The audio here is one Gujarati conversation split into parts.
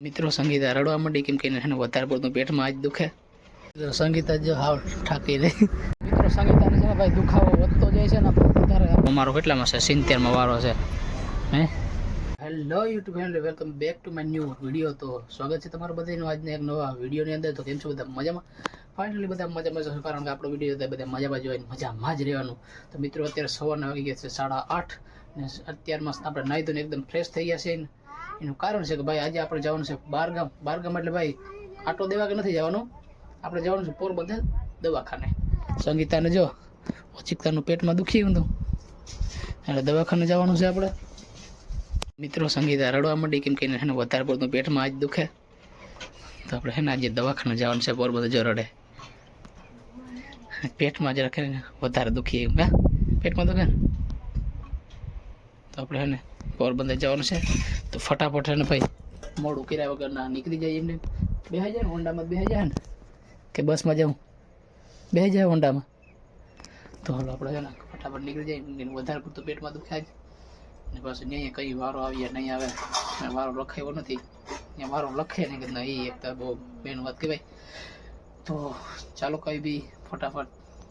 મિત્રો સંગીતા રડવા માંડી કેમ કે એને વધારે પડતું પેટમાં આજ દુખે. મિત્રો સંગીતા જો હાવ ઠાકી રહી. મિત્રો સંગીતાને છે ને ભાઈ દુખાવો વધતો જાય છે ને વધારે. અમારો કેટલામાં છે 70માં વારો છે. હે hello YouTube family, welcome back to my new video. તો સ્વાગત છે તમારું બધાનું આજના એક નવા વિડીયોની અંદર. તો કેમ છો બધા મજામાં? ફાઇનલી બધા મજામાં છે, કારણ કે આપણો વિડીયો બધા મજામાં જ હોય, મજામાં જ રહેવાનું. તો મિત્રો અત્યારે સવારના વાગી ગયા છે 8:30 ને અત્યારમાં આપણે નાહી ધોઈને એકદમ ફ્રેશ થઈ ગયા છે. એનું કારણ છે કે ભાઈ આજે આપણે જવાનું છે બારગામ એટલે ભાઈ આટો દેવા કે નથી જવાનું, આપણે જવાનું છે પોરબંદર દવાખાને. સંગીતાને જો ઓચિકતાનું પેટમાં દુખી હતું એટલે દવાખાને જવાનું છે આપણે. મિત્રો સંગીતા રડવા માંડી કેમ કે એને વધારે પડતું પેટમાં આજ દુખે, તો આપણે છે ને આજે દવાખાને જવાનું છે પોરબંદર. જો રડે પેટમાં જરાક વધારે દુખી એમ, હા પેટમાં દુખે ને, તો આપણે છે ને પોરબંદર જવાનું છે. તો ફટાફટ ને ભાઈ મોડું કર્યા વગર ના નીકળી જાય. એમને બેસી જાય ને હોન્ડામાં, બેસી જાય ને કે બસમાં જાઉં, બેસી જાય હોન્ડામાં. તો હાલો આપણે છે ને ફટાફટ નીકળી જાય. વધારે પડતું પેટમાં દુખાય જ ને બસ અહીંયા કઈ વારો આવીએ નહીં આવે, વારો લખાયો નથી. અહીંયા વારો લખે ને કે ના, એ એક તો બહુ બેન વાત કહેવાય. તો ચાલો કઈ બી ફટાફટ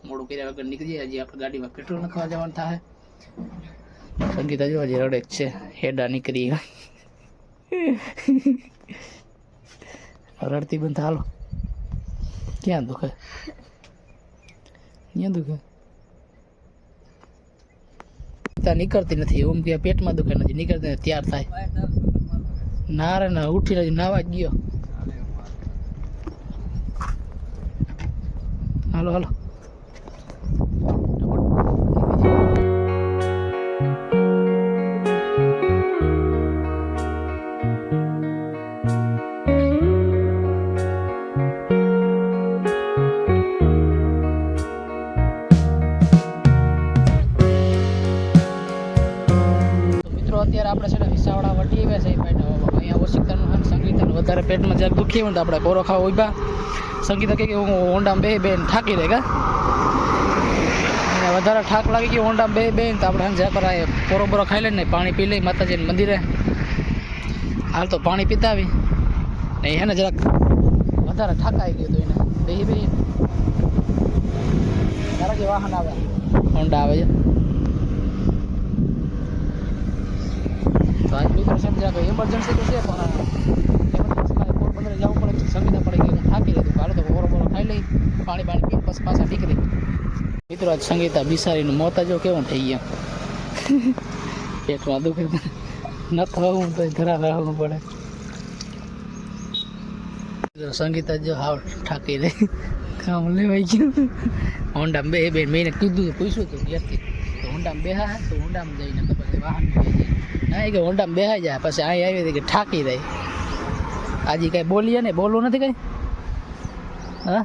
મોડું કર્યા વગર નીકળી જાય. હજી આપણે ગાડીમાં પેટ્રોલ નાખવા જવાનું થાય. સંગીતા જો હજી રડે છે, હેડા નીકળી રડતી બંધ. હાલો ક્યાં દુખે? ક્યાં દુખે? નીકળતી નથી ઓમ કે પેટમાં દુખે નથી, નીકળતી નથી. તૈયાર થાય ના રે ના, ઉઠીને નાવા જ ગયો. હાલો હાલો અત્યારે આપણે છે ને વિસાવડા વટી આવ્યા છે. અહીંયા ઓશિકતાનું સંગીતાનું વધારે પેટમાં જરાક દુખી હોય તો આપણે પોરો ખાવા ઉભા. સંગીતા કે હું હોન્ડામાં બે થાકી રહે, વધારે થાક લાગી ગયો હોન્ડામાં બે તો આપણે જ્યાં કરાય પોરો ખાઈ લે ને પાણી પી લઈ માતાજીને મંદિરે. હાલ તો પાણી પીતા આવી ને એને જરાક વધારે થાકાઈ ગયો તો એને બે જરાક વાહન આવે, હોન્ડા આવે છે. તો આજ મિત્રો સમજ્યા કે ઇમરજન્સી તો છે, પણ ઇમરજન્સીમાં પોરબંદર જવું પડે. સંગીતા પડી ગઈ, થાકી લીધું. હાલો તો પોરો ખાઈ લઈ, પાણી પી પછી પાછા નીકળી. મિત્રો આજ સંગીતા બિસારીનું મોત જો કેવું થઈ ગયા. પેટમાં દુખે ન થવું તો ધરા રહેવું પડે. સંગીતા જો હાવ ઠાકી રહી, કામ લેવાઈ ગયું. હોન્ડામાં બે મેં કીધું, પૂછ્યું હતું ઘેરથી તો હોન્ડામાં બેહા તો હોન્ડામાં જઈને પછી વાહનમાં બે જાય ના કે હોન્ડામાં બેહાઈ જાય. પછી અહીં આવી હતી કે ઠાકી રહી. આજે કાંઈ બોલીએ ને, બોલવું નથી કાંઈ. હા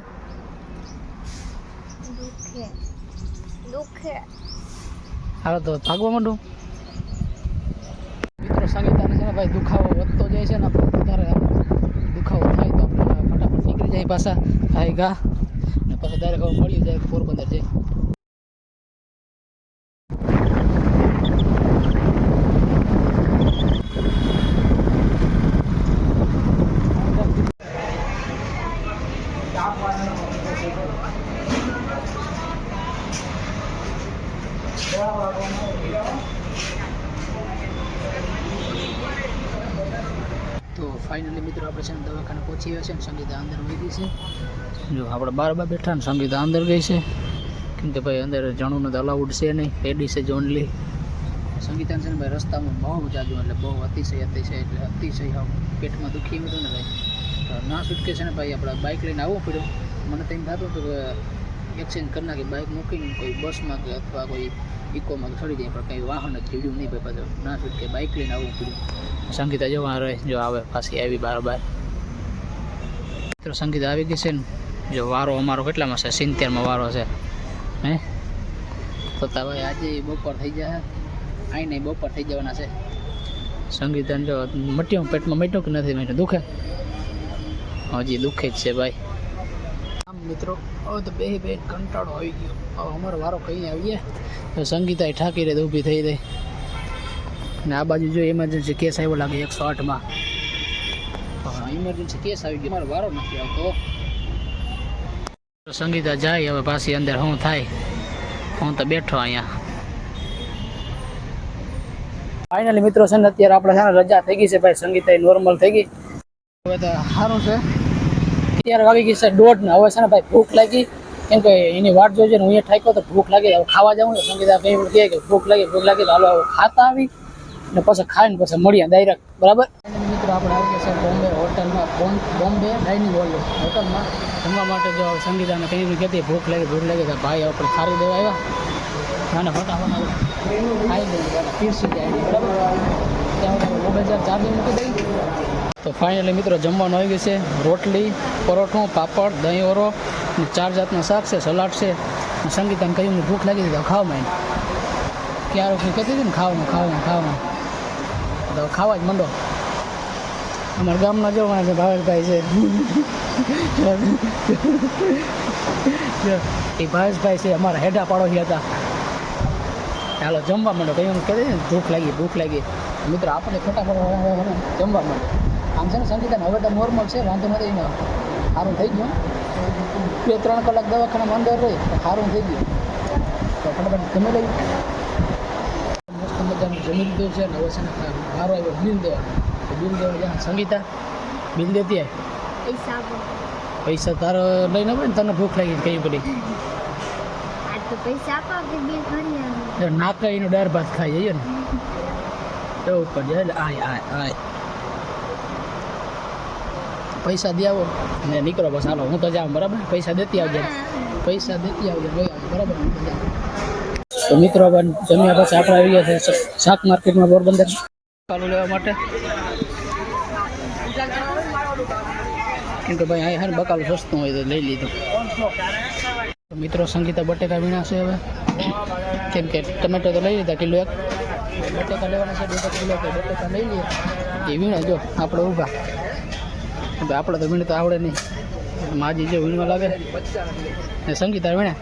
હાલો તો ભાગવા માંડું. મિત્રો સંગીતાને છે ને ભાઈ દુખાવો વધતો જાય છે ને, વધારે દુખાવો થાય તો આપણે ફટાફટ નીકળી જાય પાછા હાઈ ગા ને પછી ડાયરેક્ટ મળી જાય પોરબંદર જાય. તો ફાઇનલી મિત્રો આપણે છે ને દવાખાને પહોંચી ગયા છે ને સંગીતા અંદર વહી ગઈ છે. જો આપણે બાર બેઠા ને સંગીતા અંદર ગઈ છે, કેમ કે ભાઈ અંદર જણું તો અલાઉડ છે નહીં, લેડીઝ જ ઓનલી. સંગીતાને છે ને ભાઈ રસ્તામાં બહુ જાજુ એટલે બહુ અતિશય એટલે પેટમાં દુખી હતું ને ભાઈ, તો ના છૂટકે છે ને ભાઈ આપણે બાઇક લઈને આવવું પડ્યું. મને તો એમ થતું હતું કે એક્સચેન્જ કરી નાખી, બાઇક મૂકીને કોઈ બસમાં કે અથવા કોઈ ઇકોમાં ચડી જાય, પણ કંઈ વાહન જ જીડ્યું નહીં ભાઈ. પાછું ના છૂટકે બાઇક લઈને આવવું પડ્યું. સંગીતા જવા રહે જો આવે પાછી આવી બાર. મિત્રો સંગીતા આવી ગઈ છે ને, જો વારો અમારો કેટલામાં છે 70માં વારો છે. હે તો ભાઈ આજે બપોર થઈ જાય, અહીં નહીં બપોર થઈ જવાના છે. સંગીતાને જો મટ્યો પેટમાં મટ્યો કે નથી મટ્યો, દુખે હજી દુખે જ છે ભાઈ. આમ મિત્રો હવે તો બે કંટાળો આવી ગયો. હવે અમારો વારો કहीं આવીએ તો સંગીતા ઠાકી રહે ઊભી થઈ રહી. ને આ બાજુ જો ઇમરજન્સી કેસ આવ્યો લાગે 108માં, તો હા ઇમરજન્સી કેસ આવી ગયો, મારો વારો નથી આવતો. સંગીતા જાય હવે પાછી અંદર, શું થાય? હું તો બેઠો અહીંયા. ફાઇનલી મિત્રો છે ને અત્યારે આપણે છે ને રજા થઈ ગઈ છે ભાઈ, સંગીતા નોર્મલ થઈ ગઈ. હવે તો સારું છે. અત્યારે વાગી ગઈ છે 1:30 ને. હવે છે ને ભાઈ ભૂખ લાગી, કેમ કે એની વાટ જોઈ ને હું અહીંયા ઠાક્યો તો ભૂખ લાગી. હવે ખાવા જાઉં ને સંગીતા કહે કે ભૂખ લાગી હાલો હવે ખાતા આવી ને પછી ખાઈને પછી મળીએ ડાયરેક્ટ, બરાબર? મિત્રો આપણે આવી ગયા છે બોમ્બે હોટલમાં, બોમ્બે ડાઇનિંગ હોટલમાં જમવા માટે. જો સંગીતાને કંઈ કહેતી ભૂખ લાગી તો ભાઈ આપણે થાળી દેવા આવ્યા અને ફટાફટ ખાઈ લઈએ, પીરસી જાય, બરાબર? ત્યાં મોબાઈલ ચાર્જિંગ મૂકી દઈ. તો ફાઇનલી મિત્રો જમવાનું આવી ગયું છે. રોટલી, પરોઠું, પાપડ, દહીં વરો, 4 જાતના શાક છે, સલાડ છે. સંગીતાને કહ્યું ને ભૂખ લાગી હતી તો ખાવા માંડ. ક્યારે હું કહેતી હતી ને ખાવાનું તો ખાવા જ માંડો. અમારા ગામના જોવાના છે ભાવેશભાઈ છે, એ ભાવેશભાઈ છે અમારા હેડા પાડોશી હતા. ચાલો જમવા માંડો. કહ્યું કહેતી ને ભૂખ લાગી. મિત્રો આપણે ફટાફટ જમવા માંડો. આમ છે ને સંગીતાને હવે તો નોર્મલ છે, વાંધો નથી, એને સારું થઈ ગયું. 2-3 કલાક દવાખાનામાં અંદર રહી તો સારું થઈ ગયું. તો ફટાફટ જમી લઈ. મસ્ત મજાનું જમી લીધું છે ને. હવે છે ને સારો આવ્યો બિલ દેવા સંગીતા બિલ દેતી પૈસા તારો લઈને હોય ને, તને ભૂખ લાગી કઈ પડી નાકા એનો દાળ ભાત ખાઈ જઈએ ને એવું ઉપર જાય. આય પૈસા દે આવો ને નીકળો બસ. હાલો હું તો જાઉં, બરાબર? પૈસા દેતી આવજે લઈ આવજો, બરાબર? તો મિત્રો જમ્યા પછી આપણે આવી ગયા છે શાક માર્કેટમાં પોરબંદર ચાલુ લેવા માટે, કેમ કે ભાઈ અહીં બકાલું સસ્તું હોય તો લઈ લીધું. મિત્રો સંગીતા બટેકા વીણા છે હવે, કેમ કે ટમેટો તો લઈ લીધા કિલો 1, બટેકા લેવાના છે 2 કિલો. બટેકા લઈ લઈએ એ વીણા. જો આપણે ઊભા, આપણે તો વીણ તો આવડે નહીં. માજી જો વીણવા લાગે ને સંગીતા વીણે.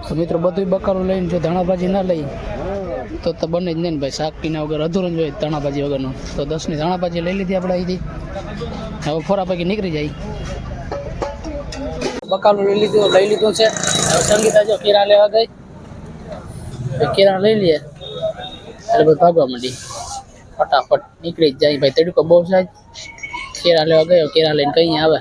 તો મિત્રો બધું બકાલું લઈને જો ધાણાભાજી ના લઈ તો બને જ નહીં ભાઈ. શાક પીના વગર અધૂરું જ હોય ધાણાભાજી વગરનું. તો 10ની ધાણાભાજી લઈ લીધી આપણે અહીંથી. હવે ફોરા પૈકી નીકળી જાય. બકાલું લઈ લીધું છે. હવે સંગીતા જો કેરા લેવા ગઈ, કેરા લઈ લઈએ એટલે બધું ભાગવા માંડી. ફટાફટ નીકળી જ જાય ભાઈ. તડકો બહુ સાહેબ. કેરા લેવા ગયો, કેરા લઈને કઈ આવે,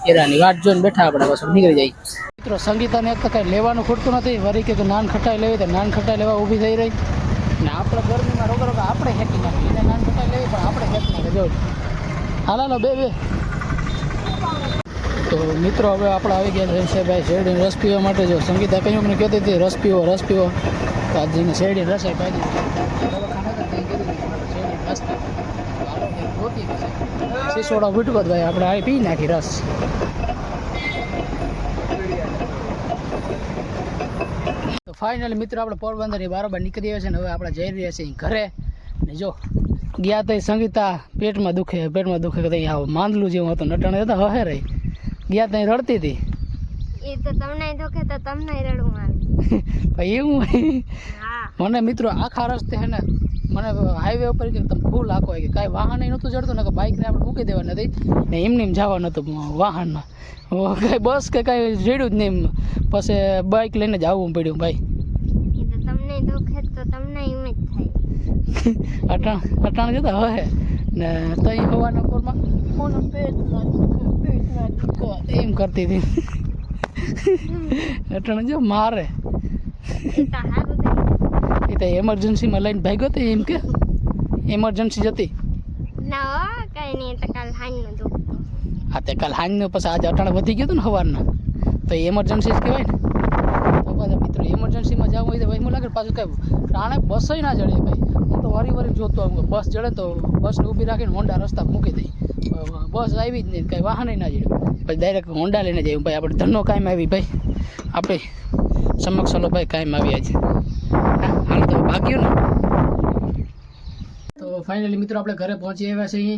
કેરાની વાટ જોઈને બેઠા આપણે, બસ નીકળી જાય. મિત્રો સંગીતાને એક તો કંઈ લેવાનું ખૂટતું નથી. વળી કે નાન ખટાઈ લેવી તો નાન ખટાઈ લેવા ઊભી થઈ રહી ને. આપણે ગરમીમાં રોગા આપણે હેકી નાખી. એને નાન ખટાઈ લેવી પણ આપણે હેકી નાખે. જો હાલો બે તો મિત્રો હવે આપણે આવી ગયા છે ભાઈ શેરડીનો રસ પીવા માટે. જો સંગીતા કંઈક ને કહેતી હતી રસ પીવો તો આજને શેરડીનો રસ પાડી સિસોડા ફૂટકો ભાઈ આપણે આ પી નાખી રસ. તો ફાઇનલી મિત્રો આપણે પોરબંદરની બરાબર નીકળી આવ્યા છે ને. હવે આપણે જઈ રહ્યા છીએ ઘરે. ને જો ગયા તો સંગીતા પેટમાં દુખે કે ત્યાં આવું માંદલું જેવું હતું, નટાણે હતા હે રહી ગયા ત્યાં રડતી હતી. એ તો તમને દુખે તો તમને રડવું આવે એવું મને મિત્રો આખા રસ્તે હે ને મને હાઈવે ઉપર કે તમે ફૂલ આખો કે કાંઈ વાહન નહોતું ચડતું ને કે બાઇકને આપણે મૂકી દેવા નથી ને એમને જવા નહોતું વાહનમાં. કાંઈ બસ કે કાંઈ રેડ્યું જ નહીં. પછી બાઇક લઈને જ આવવું પડ્યું ભાઈ. એ તો તમને દુખે તો તમને એમ જ થાય. અટાણ જતા હવે ને તઈ હવાના પોરમાં એમ કરતી હતી. અટાણ જો મારે એ તો એમરજન્સીમાં લઈને ભાગ્યો હતો. એમ કે એમરજન્સી જતી ના કઈ નહીં. તો કાલ હાંજનું દુખતું. હા તે કાલ હાંજનું પછી આજે અટાણ વધી ગયું હતું ને સવારના તો એમરજન્સી જ કહેવાય ને. તો પાછા મિત્રો એમરજન્સીમાં જવું હોય તો ભાઈ મને લાગે પાછું કાંઈ ટાણે બસ ના જડે ભાઈ. હું તો વારી જોતો બસ જડે તો બસને ઊભી રાખીને હોન્ડા રસ્તા મૂકી દઈ. બસ આવી જ નહીં, કાંઈ વાહન ના જડ્યું પછી ડાયરેક્ટ હોન્ડા લઈને જઈએ ભાઈ. આપણે ધનનો કાયમ આવી ભાઈ, આપણે સમક્ષ ચલો ભાઈ કાયમ આવી આજે. હાલ તો ભાગ્યું ને. તો ફાઇનલી મિત્રો આપણે ઘરે પહોંચી આવ્યા છીએ.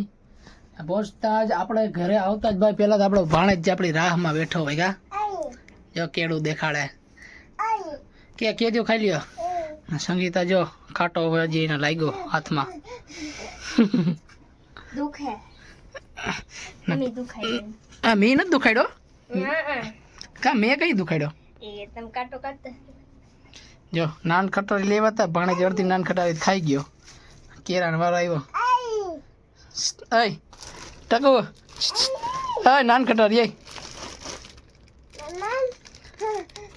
પહોંચતા જ આપણે ઘરે આવતા જ ભાઈ પહેલાં તો આપણો ભાણેજ જે આપણી રાહમાં બેઠો હોય કા જો કેળું દેખાડે કે જો ખાઈ લ્યો. સંગીતા જો ખાટો હોય હજી એને લાગ્યો હાથમાં દુખે મમ્મી દુખાય આ મેં નથી દુખાડ્યો હા કા મેં કઈ દુખાડ્યો એ તમે કાટો કાઢતા જો નાન ખટારી લેવા હતા ભાણે અડધી નાન ખટારી ખાઈ ગયો કેરાનો વારો આવ્યો અય ટકો અય નાન ખટારી અય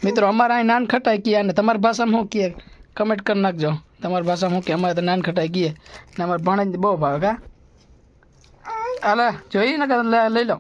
મિત્રો અમારા અહીં નાન ખટાઈ કીએ અને તમારી ભાષામાં શું કીએ કમેન્ટ કરી નાખજો તમારી ભાષામાં શું કે અમારે તો નાન ખટાઈ કીએ ને અમારે ભાણે બહુ ભાવે કા હાલે જોઈ ને લઈ લો